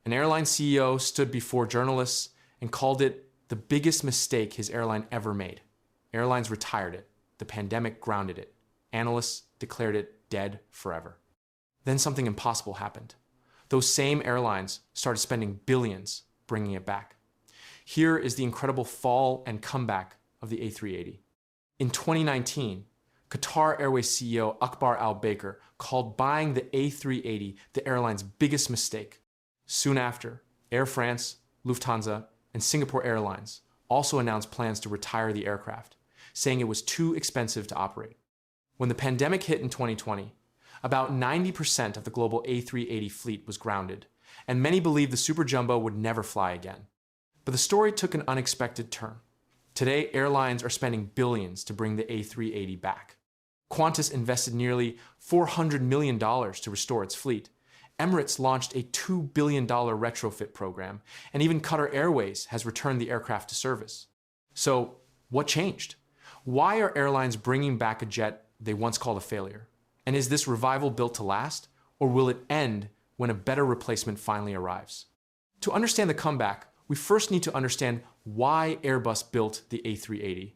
An airline CEO stood before journalists and called it the biggest mistake his airline ever made. Airlines retired it. The pandemic grounded it. Analysts declared it dead forever. Then something impossible happened. Those same airlines started spending billions bringing it back. Here is the incredible fall and comeback of the A380. In 2019, Qatar Airways CEO Akbar Al-Baker called buying the A380 the airline's biggest mistake. Soon after, Air France, Lufthansa, and Singapore Airlines also announced plans to retire the aircraft, saying it was too expensive to operate. When the pandemic hit in 2020, about 90% of the global A380 fleet was grounded, and many believed the superjumbo would never fly again. But the story took an unexpected turn. Today, airlines are spending billions to bring the A380 back. Qantas invested nearly $400 million to restore its fleet. Emirates launched a $2 billion retrofit program, and even Qatar Airways has returned the aircraft to service. So, what changed? Why are airlines bringing back a jet they once called a failure? And is this revival built to last, or will it end when a better replacement finally arrives? To understand the comeback, we first need to understand why Airbus built the A380,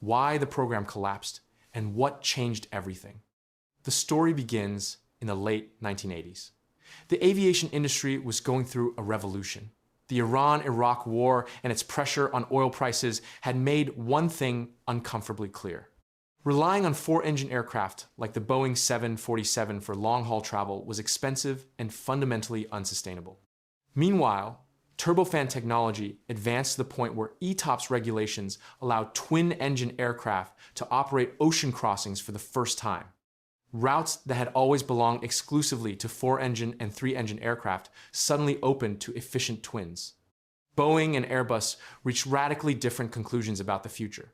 why the program collapsed, and what changed everything. The story begins in the late 1980s. The aviation industry was going through a revolution. The Iran-Iraq war and its pressure on oil prices had made one thing uncomfortably clear. Relying on four-engine aircraft like the Boeing 747 for long-haul travel was expensive and fundamentally unsustainable. Meanwhile, turbofan technology advanced to the point where ETOPS regulations allowed twin-engine aircraft to operate ocean crossings for the first time. Routes that had always belonged exclusively to four-engine and three-engine aircraft suddenly opened to efficient twins. Boeing and Airbus reached radically different conclusions about the future.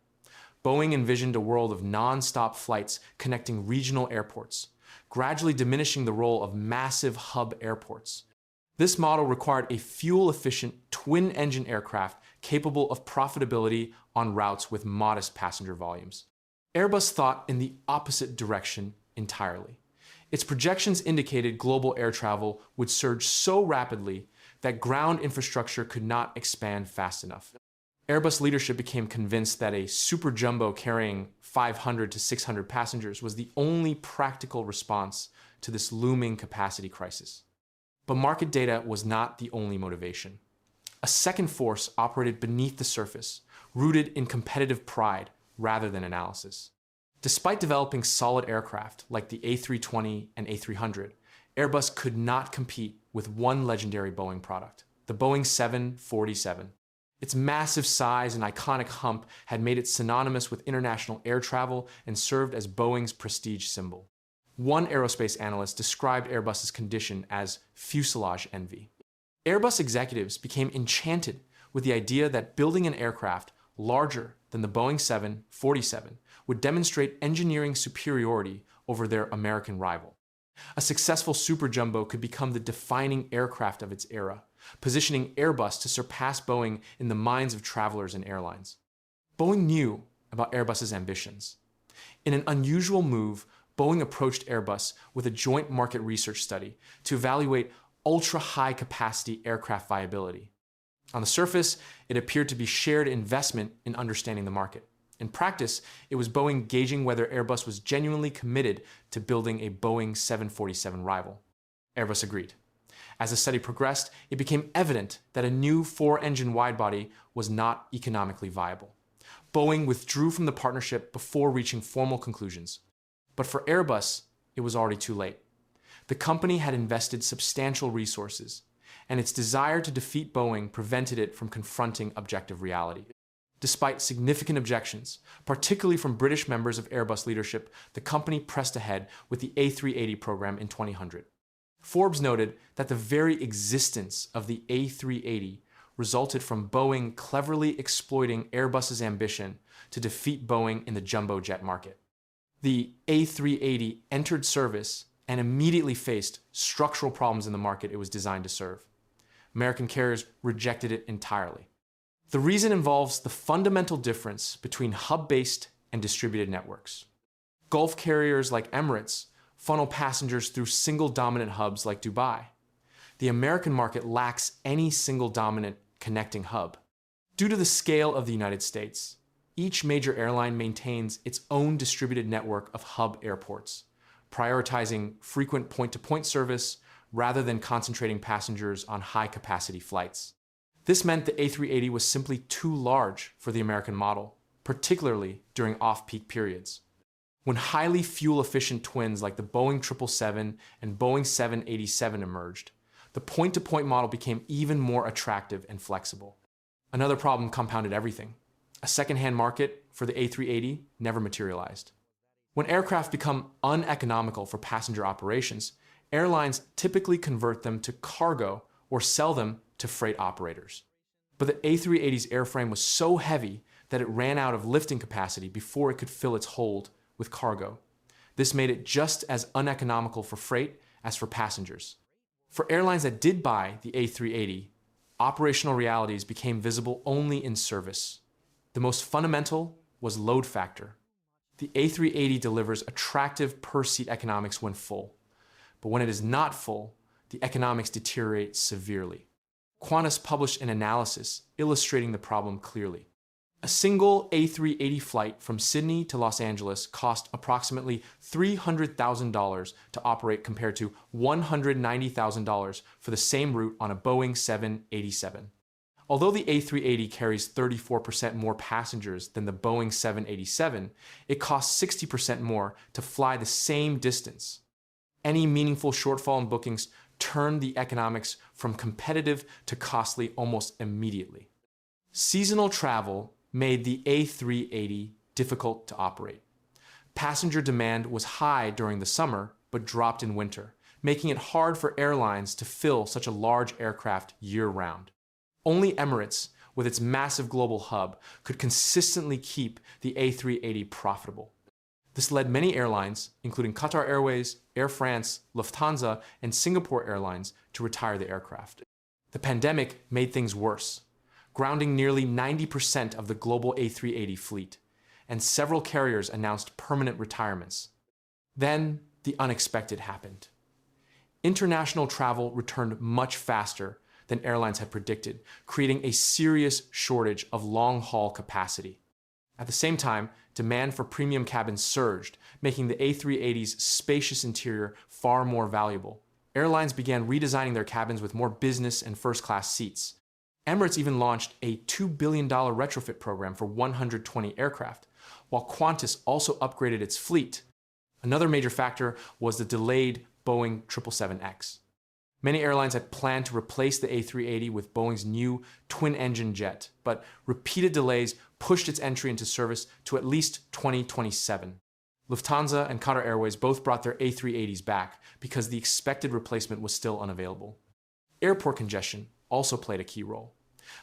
Boeing envisioned a world of non-stop flights connecting regional airports, gradually diminishing the role of massive hub airports. This model required a fuel-efficient twin-engine aircraft capable of profitability on routes with modest passenger volumes. Airbus thought in the opposite direction entirely. Its projections indicated global air travel would surge so rapidly that ground infrastructure could not expand fast enough. Airbus leadership became convinced that a superjumbo carrying 500 to 600 passengers was the only practical response to this looming capacity crisis. But market data was not the only motivation. A second force operated beneath the surface, rooted in competitive pride rather than analysis. Despite developing solid aircraft like the A320 and A300, Airbus could not compete with one legendary Boeing product, the Boeing 747. Its massive size and iconic hump had made it synonymous with international air travel and served as Boeing's prestige symbol. One aerospace analyst described Airbus's condition as fuselage envy. Airbus executives became enchanted with the idea that building an aircraft larger than the Boeing 747 would demonstrate engineering superiority over their American rival. A successful superjumbo could become the defining aircraft of its era, positioning Airbus to surpass Boeing in the minds of travelers and airlines. Boeing knew about Airbus's ambitions. In an unusual move, Boeing approached Airbus with a joint market research study to evaluate ultra-high capacity aircraft viability. On the surface, it appeared to be shared investment in understanding the market. In practice, it was Boeing gauging whether Airbus was genuinely committed to building a Boeing 747 rival. Airbus agreed. As the study progressed, it became evident that a new four-engine widebody was not economically viable. Boeing withdrew from the partnership before reaching formal conclusions. But for Airbus, it was already too late. The company had invested substantial resources, and its desire to defeat Boeing prevented it from confronting objective reality. Despite significant objections, particularly from British members of Airbus leadership, the company pressed ahead with the A380 program in 2000. Forbes noted that the very existence of the A380 resulted from Boeing cleverly exploiting Airbus's ambition to defeat Boeing in the jumbo jet market. The A380 entered service and immediately faced structural problems in the market it was designed to serve. American carriers rejected it entirely. The reason involves the fundamental difference between hub-based and distributed networks. Gulf carriers like Emirates funnel passengers through single dominant hubs like Dubai. the American market lacks any single dominant connecting hub. Due to the scale of the United States, each major airline maintains its own distributed network of hub airports, prioritizing frequent point-to-point service rather than concentrating passengers on high-capacity flights. This meant the A380 was simply too large for the American model, particularly during off-peak periods. When highly fuel-efficient twins like the Boeing 777 and Boeing 787 emerged, the point-to-point model became even more attractive and flexible. Another problem compounded everything. A second-hand market for the A380 never materialized. When aircraft become uneconomical for passenger operations, airlines typically convert them to cargo or sell them to freight operators. But the A380's airframe was so heavy that it ran out of lifting capacity before it could fill its hold with cargo. This made it just as uneconomical for freight as for passengers. For airlines that did buy the A380, operational realities became visible only in service. The most fundamental was load factor. The A380 delivers attractive per-seat economics when full, but when it is not full, the economics deteriorate severely. Qantas published an analysis illustrating the problem clearly. A single A380 flight from Sydney to Los Angeles cost approximately $300,000 to operate compared to $190,000 for the same route on a Boeing 787. Although the A380 carries 34% more passengers than the Boeing 787, it costs 60% more to fly the same distance. Any meaningful shortfall in bookings turned the economics from competitive to costly almost immediately. Seasonal travel made the A380 difficult to operate. Passenger demand was high during the summer, but dropped in winter, making it hard for airlines to fill such a large aircraft year-round. Only Emirates, with its massive global hub, could consistently keep the A380 profitable. This led many airlines, including Qatar Airways, Air France, Lufthansa, and Singapore Airlines, to retire the aircraft. The pandemic made things worse, grounding nearly 90% of the global A380 fleet, and several carriers announced permanent retirements. Then, the unexpected happened. International travel returned much faster than airlines had predicted, creating a serious shortage of long-haul capacity. At the same time, demand for premium cabins surged, making the A380's spacious interior far more valuable. Airlines began redesigning their cabins with more business and first-class seats. Emirates even launched a $2 billion retrofit program for 120 aircraft, while Qantas also upgraded its fleet. Another major factor was the delayed Boeing 777X. Many airlines had planned to replace the A380 with Boeing's new twin-engine jet, but repeated delays pushed its entry into service to at least 2027. Lufthansa and Qatar Airways both brought their A380s back because the expected replacement was still unavailable. Airport congestion also played a key role.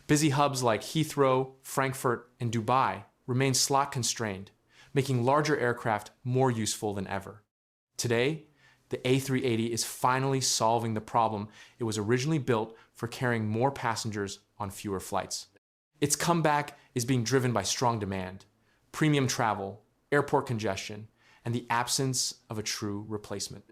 Busy hubs like Heathrow, Frankfurt, and Dubai remained slot-constrained, making larger aircraft more useful than ever. Today, the A380 is finally solving the problem it was originally built for carrying more passengers on fewer flights. Its comeback is being driven by strong demand, premium travel, airport congestion, and the absence of a true replacement.